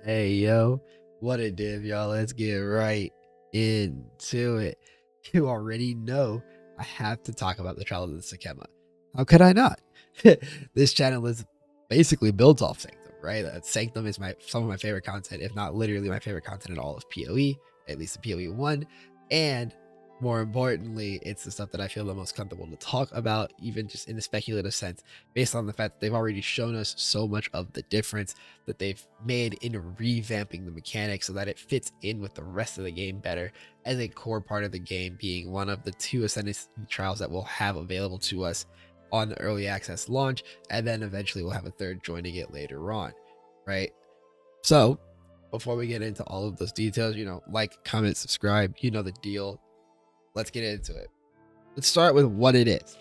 Hey yo, what a div, y'all. Let's get right into it. You already know I have to talk about the trial of the Sekhema. How could I not? This channel is basically built off Sanctum, right? Sanctum is some of my favorite content, if not literally my favorite content in all of PoE, at least the PoE 1. And more importantly, it's the stuff that I feel the most comfortable to talk about, even just in a speculative sense, based on the fact that they've already shown us so much of the difference that they've made in revamping the mechanics so that it fits in with the rest of the game better as a core part of the game, being one of the 2 Ascendancy trials that we'll have available to us on the early access launch, and then eventually we'll have a third joining it later on, right? So before we get into all of those details, like, comment, subscribe, you know the deal. Let's get into it. Let's start with what it is.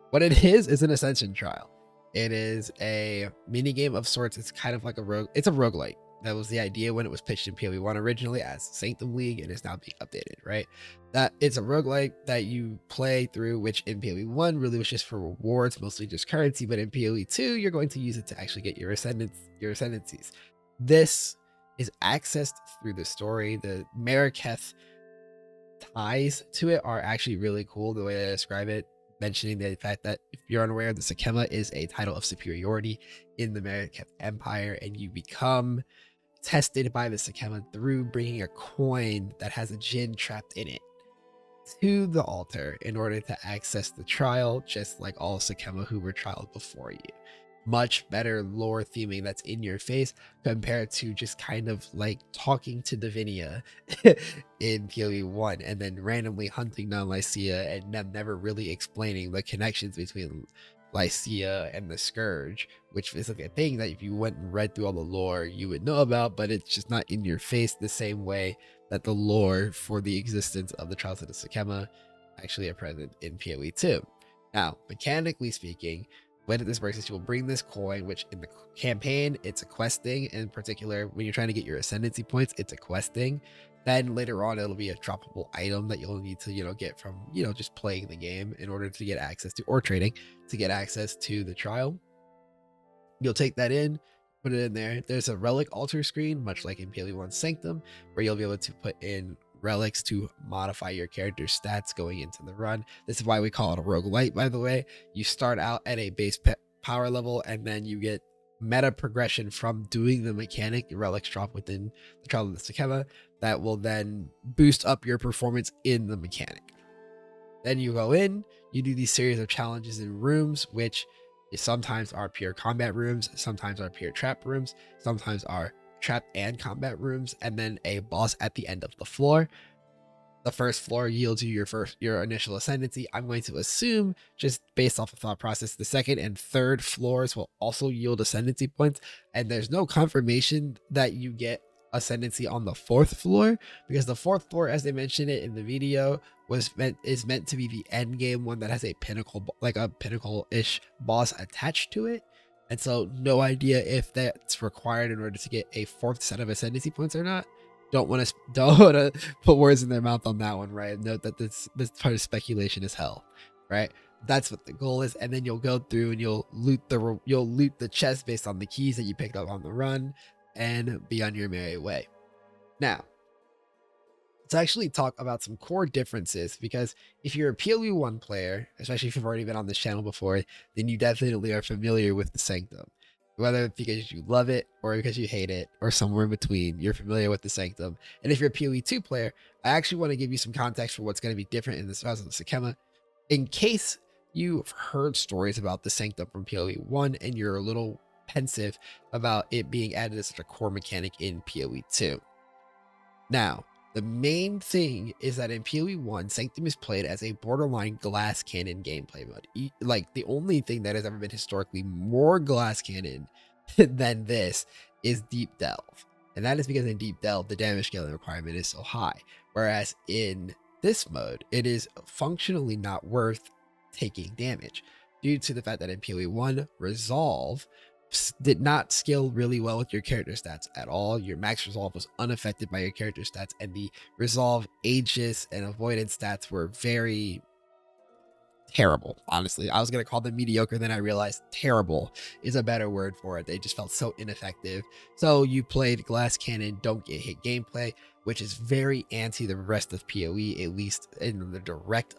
What it is an Ascension trial. It is a mini game of sorts. It's kind of like it's a roguelike. That was the idea when it was pitched in PoE 1 originally as Sanctum League, and is now being updated, right? That it's a roguelike that you play through, which in PoE 1 really was just for rewards, mostly just currency, but in PoE 2, you're going to use it to actually get your ascendancies. This is accessed through the story. The Mariketh ties to it are actually really cool, the way they describe it, mentioning the fact that, if you're unaware, the Sekhema is a title of superiority in the Mariketh Empire, and you become tested by the Sekhema through bringing a coin that has a djinn trapped in it to the altar in order to access the trial, just like all Sekhema who were trialed before you. Much better lore theming that's in your face compared to just kind of like talking to Divinia in PoE 1 and then randomly hunting down Lycia and them never really explaining the connections between Lycia and the Scourge, which is like a thing that if you went and read through all the lore you would know about, but it's just not in your face the same way that the lore for the existence of the Trials of the Sekhema actually are present in PoE 2. Now, mechanically speaking, when this works is you will bring this coin, which in the campaign, it's a quest thing. In particular, when you're trying to get your ascendancy points, it's a quest thing. Then later on, it'll be a droppable item that you'll need to, get from, just playing the game in order to get access to, or trading, to get access to the trial. You'll take that in, put it in there. There's a relic altar screen, much like in PoE 1 Sanctum, where you'll be able to put in relics to modify your character's stats going into the run. This is why we call it a roguelite, by the way. You start out at a base power level, and then you get meta progression from doing the mechanic. Your relics drop within the trial of the Sekhema that will then boost up your performance in the mechanic. Then you go in, you do these series of challenges in rooms, which sometimes are pure combat rooms, sometimes are pure trap rooms, sometimes are trap and combat rooms, and then a boss at the end of the floor. The first floor yields you your initial ascendancy. I'm going to assume, just based off of thought process, the second and third floors will also yield ascendancy points, and there's no confirmation that you get ascendancy on the 4th floor, because the 4th floor, as they mentioned it in the video, is meant to be the end game one that has a pinnacle, like a pinnacle-ish boss attached to it. And so no idea if that's required in order to get a 4th set of ascendancy points or not. Don't want to put words in their mouth on that one, right? Note that this part of speculation is hell, right? That's what the goal is. And then you'll go through and you'll loot the chest based on the keys that you picked up on the run and be on your merry way. Now, let's actually talk about some core differences, because if you're a PoE 1 player, especially if you've already been on this channel before, then you definitely are familiar with the Sanctum. Whether it's because you love it or because you hate it or somewhere in between, you're familiar with the Sanctum. And if you're a PoE 2 player, I actually want to give you some context for what's going to be different in the Trials of the Sekhema, in case you've heard stories about the Sanctum from PoE 1 and you're a little pensive about it being added as such a core mechanic in PoE 2. Now, the main thing is that in PoE 1, Sanctum is played as a borderline glass cannon gameplay mode. Like, the only thing that has ever been historically more glass cannon than this is Deep Delve. And that is because in Deep Delve, the damage scaling requirement is so high. Whereas in this mode, it is functionally not worth taking damage, due to the fact that in PoE 1, Resolve did not scale really well with your character stats at all. Your max resolve was unaffected by your character stats, and the resolve, Aegis, and avoidance stats were very terrible. Honestly, I was going to call them mediocre, then I realized terrible is a better word for it. They just felt so ineffective. So you played glass cannon, don't get hit gameplay, which is very anti the rest of PoE, at least in the direct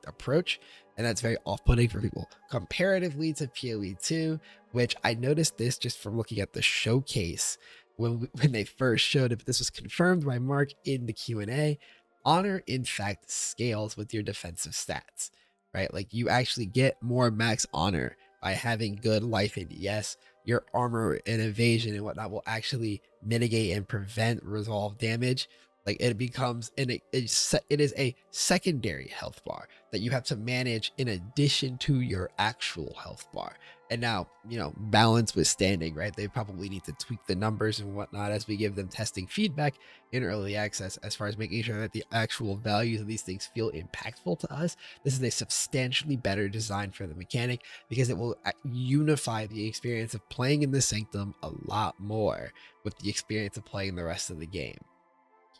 approach, and that's very off-putting for people comparatively to PoE 2, which I noticed this just from looking at the showcase when they first showed it. But this was confirmed by Mark in the Q&A. Honor in fact scales with your defensive stats, right? Like you actually get more max honor by having good life, and yes, your armor and evasion and whatnot will actually mitigate and prevent resolve damage. Like it becomes it is a secondary health bar that you have to manage in addition to your actual health bar. And now, you know, balance withstanding, right? They probably need to tweak the numbers and whatnot as we give them testing feedback in early access, as far as making sure that the actual values of these things feel impactful to us. This is a substantially better design for the mechanic, because it will unify the experience of playing in the Sanctum a lot more with the experience of playing the rest of the game.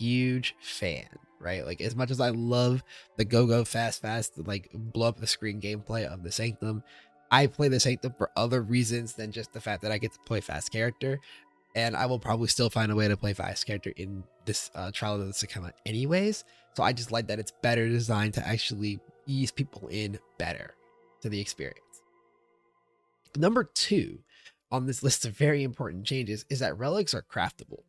Huge fan, right? Like as much as I love the go fast, like blow up the screen gameplay of the Sanctum, I play the Sanctum for other reasons than just the fact that I get to play fast character. And I will probably still find a way to play fast character in this Trial of the Sekhema anyways. So I just like that it's better designed to actually ease people in better to the experience. Number 2 on this list of very important changes is that relics are craftable.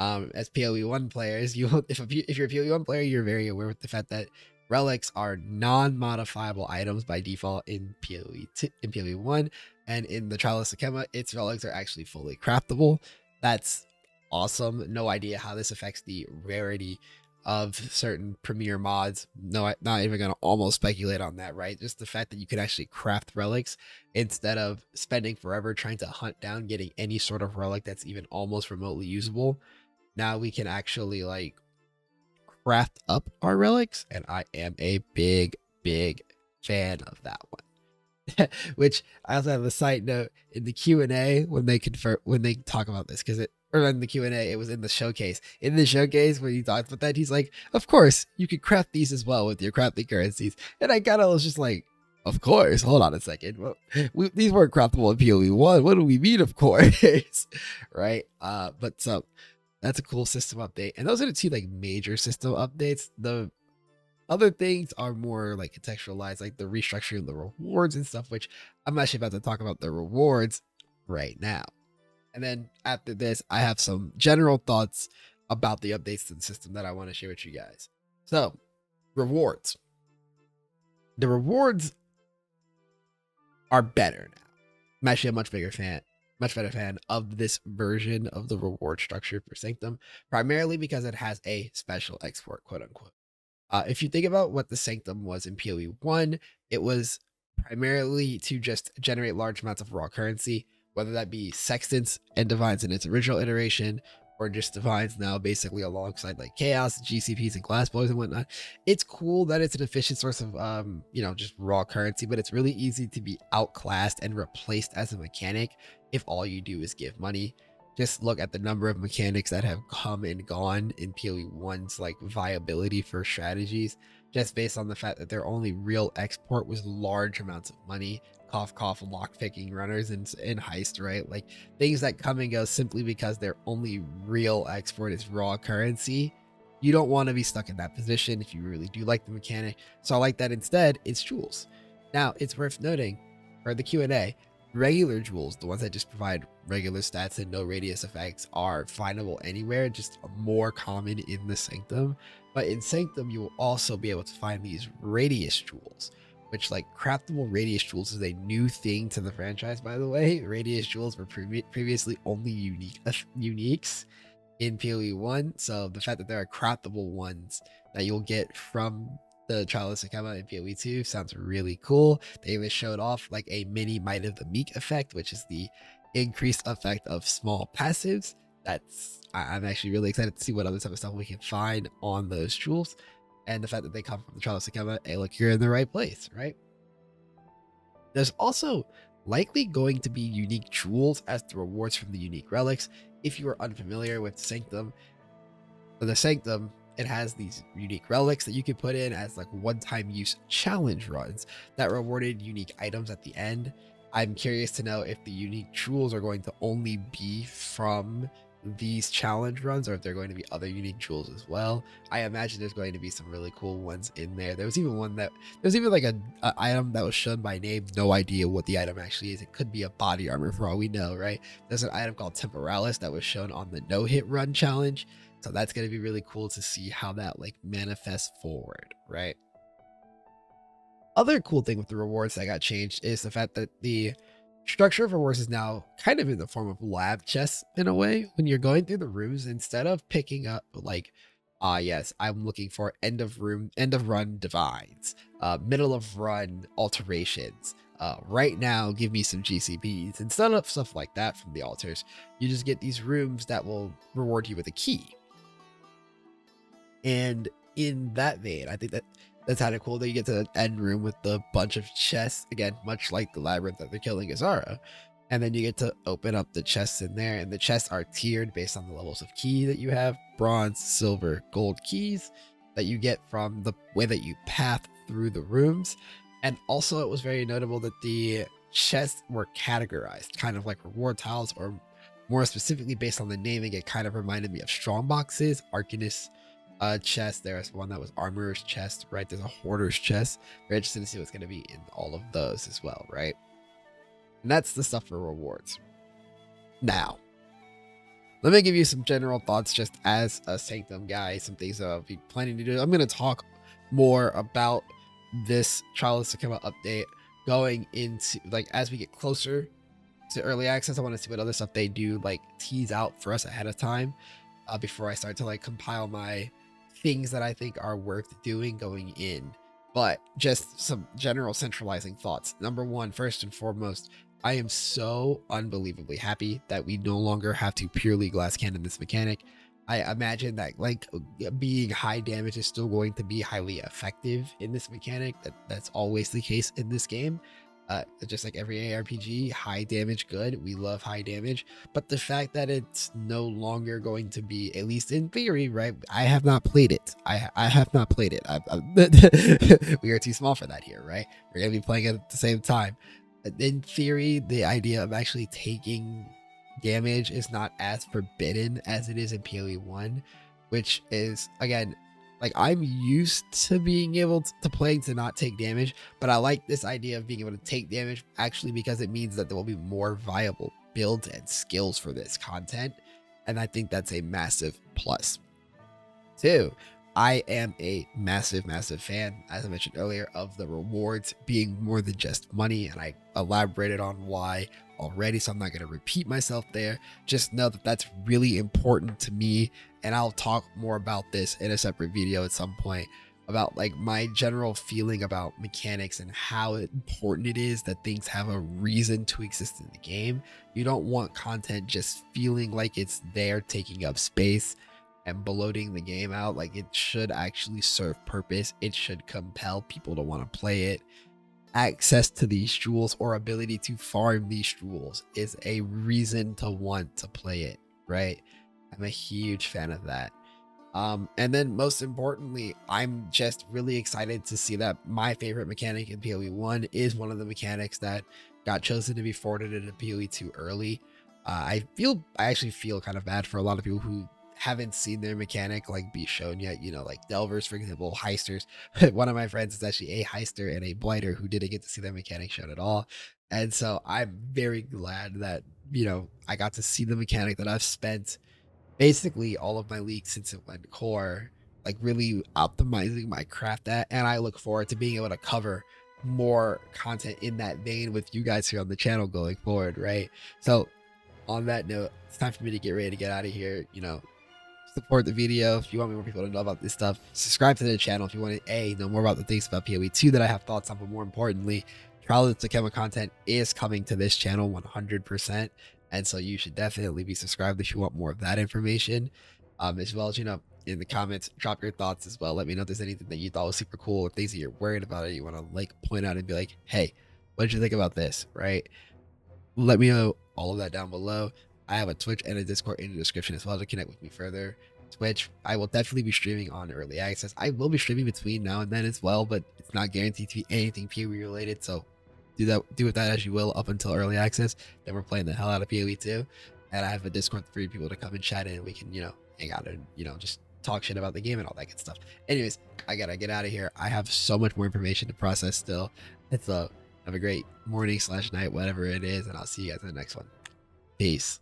As PoE 1 players, if you're a PoE 1 player, you're very aware with the fact that relics are non-modifiable items by default in PoE 1, and in the Trial of Sekhema, its relics are actually fully craftable. That's awesome. No idea how this affects the rarity of certain premier mods. No, not even gonna almost speculate on that, right? Just the fact that you can actually craft relics instead of spending forever trying to hunt down getting any sort of relic that's even almost remotely usable. Now we can actually like craft up our relics, and I am a big fan of that one. Which I also have a side note in the Q&A when they talk about this, because or in the Q&A, it was in the showcase. In the showcase, when he talked about that, he's like, of course, you could craft these as well with your crafting currencies. And I kind of was just like, of course, hold on a second. Well, these weren't craftable in PoE 1. What do we mean, of course? Right? But so that's a cool system update. And those are the 2 like major system updates. The other things are more like contextualized, like the restructuring the rewards and stuff, which I'm actually about to talk about the rewards right now. And then after this, I have some general thoughts about the updates to the system that I want to share with you guys. So, rewards. The rewards are better now. I'm actually a much better fan of this version of the reward structure for Sanctum, primarily because it has a special export, quote unquote. If you think about what the Sanctum was in PoE 1, it was primarily to just generate large amounts of raw currency, whether that be Sextants and Divines in its original iteration, or just Divines now basically alongside like Chaos, GCPs, and Glass Boys and whatnot. It's cool that it's an efficient source of, just raw currency, but it's really easy to be outclassed and replaced as a mechanic if all you do is give money. Just look at the number of mechanics that have come and gone in PoE 1's like viability for strategies, just based on the fact that their only real export was large amounts of money. Cough, cough, lock picking runners in heist, right? Like things that come and go simply because their only real export is raw currency. You don't want to be stuck in that position if you really do like the mechanic. So I like that instead it's jewels. Now it's worth noting for the Q&A, regular jewels, the ones that just provide regular stats and no radius effects, are findable anywhere, just more common in the Sanctum. But in Sanctum, you will also be able to find these radius jewels, which, like, craftable radius jewels is a new thing to the franchise, by the way. Radius jewels were previously only uniques in PoE 1, so the fact that there are craftable ones that you'll get from the Trial of Sekhema in PoE 2 sounds really cool. They even showed off like a mini Might of the Meek effect, which is the increased effect of small passives. I'm actually really excited to see what other type of stuff we can find on those jewels. And the fact that they come from the Trial of Sekhema, hey, look, you're in the right place, right? There's also likely going to be unique jewels as the rewards from the unique relics. If you are unfamiliar with Sanctum, for the Sanctum, it has these unique relics that you can put in as like one-time use challenge runs that rewarded unique items at the end. I'm curious to know if the unique jewels are going to only be from these challenge runs or if they're going to be other unique jewels as well. I imagine there's going to be some really cool ones in there. There was even like a item that was shown by name, no idea what the item actually is. It could be a body armor for all we know, right? There's an item called Temporalis that was shown on the no hit run challenge, so that's going to be really cool to see how that like manifests forward, right? Other cool thing with the rewards that got changed is the fact that the structure of rewards is now kind of in the form of lab chests in a way. When you're going through the rooms, instead of picking up like, yes, I'm looking for end of run divides, middle of run alterations. Right now, give me some GCBs. Instead of stuff like that from the altars, you just get these rooms that will reward you with a key. And in that vein, I think that's kind of cool that you get to the end room with the bunch of chests, again, much like the labyrinth that they're killing Izaro. And then you get to open up the chests in there, and the chests are tiered based on the levels of key that you have: bronze, silver, gold keys that you get from the way that you path through the rooms. And also it was very notable that the chests were categorized, kind of like reward tiles, or more specifically based on the naming, it kind of reminded me of strong boxes, Arcanist chest. There's one that was armorer's chest, right? There's a hoarder's chest. Very interested to see what's going to be in all of those as well, right? And that's the stuff for rewards. Now, let me give you some general thoughts just as a Sanctum guy, some things that I'll be planning to do. I'm going to talk more about this Trial of Sekhema update going into, like, as we get closer to early access. I want to see what other stuff they do, like, tease out for us ahead of time before I start to, like, compile my things that I think are worth doing going in. But just some general centralizing thoughts. Number one, first and foremost, I am so unbelievably happy that we no longer have to purely glass cannon this mechanic. I imagine that like being high damage is still going to be highly effective in this mechanic. That's always the case in this game. Just like every ARPG, high damage good. We love high damage, but the fact that it's no longer going to be, at least in theory, right? I have not played it. I have not played it. We are too small for that here, right? We're gonna be playing it at the same time. In theory, the idea of actually taking damage is not as forbidden as it is in PoE 1, which is, again, like, I'm used to being able to playing to not take damage, but I like this idea of being able to take damage actually because it means that there will be more viable builds and skills for this content, and I think that's a massive plus. Two, I am a massive fan, as I mentioned earlier, of the rewards being more than just money, and I elaborated on why already, so I'm not going to repeat myself there. Just know that that's really important to me, and I'll talk more about this in a separate video at some point about like my general feeling about mechanics and how important it is that things have a reason to exist in the game. You don't want content just feeling like it's there taking up space and bloating the game out. Like, it should actually serve purpose. It should compel people to want to play it. Access to these jewels or ability to farm these jewels is a reason to want to play it, right? I'm a huge fan of that. And then most importantly, I'm just really excited to see that my favorite mechanic in PoE 1 is one of the mechanics that got chosen to be forwarded into PoE 2 early. I actually feel kind of bad for a lot of people who haven't seen their mechanic like be shown yet, you know, like delvers, for example, heisters. One of my friends is actually a heister and a blighter who didn't get to see their mechanic shown at all, and so I'm very glad that, you know, I got to see the mechanic that I've spent basically all of my leagues since it went core, like really optimizing my craft at, and I look forward to being able to cover more content in that vein with you guys here on the channel going forward, right? So on that note, it's time for me to get ready to get out of here. You know, support the video if you want more people to know about this stuff. Subscribe to the channel if you want to know more about the things about PoE 2 that I have thoughts on, but more importantly, Trial of Sekhema content is coming to this channel 100%, and so you should definitely be subscribed if you want more of that information, as well as, you know, in the comments, drop your thoughts as well. Let me know if there's anything that you thought was super cool or things that you're worried about, or you want to like point out and be like, hey, what did you think about this, right? Let me know all of that down below. I have a Twitch and a Discord in the description as well to connect with me further. Twitch. I will definitely be streaming on early access. I will be streaming between now and then as well, but it's not guaranteed to be anything PoE related. So do with that as you will up until early access. Then we're playing the hell out of PoE too, and I have a Discord for people to come and chat in. And we can hang out and just talk shit about the game and all that good stuff. Anyways, I gotta get out of here. I have so much more information to process still. Have a great morning / night, whatever it is, and I'll see you guys in the next one. Peace.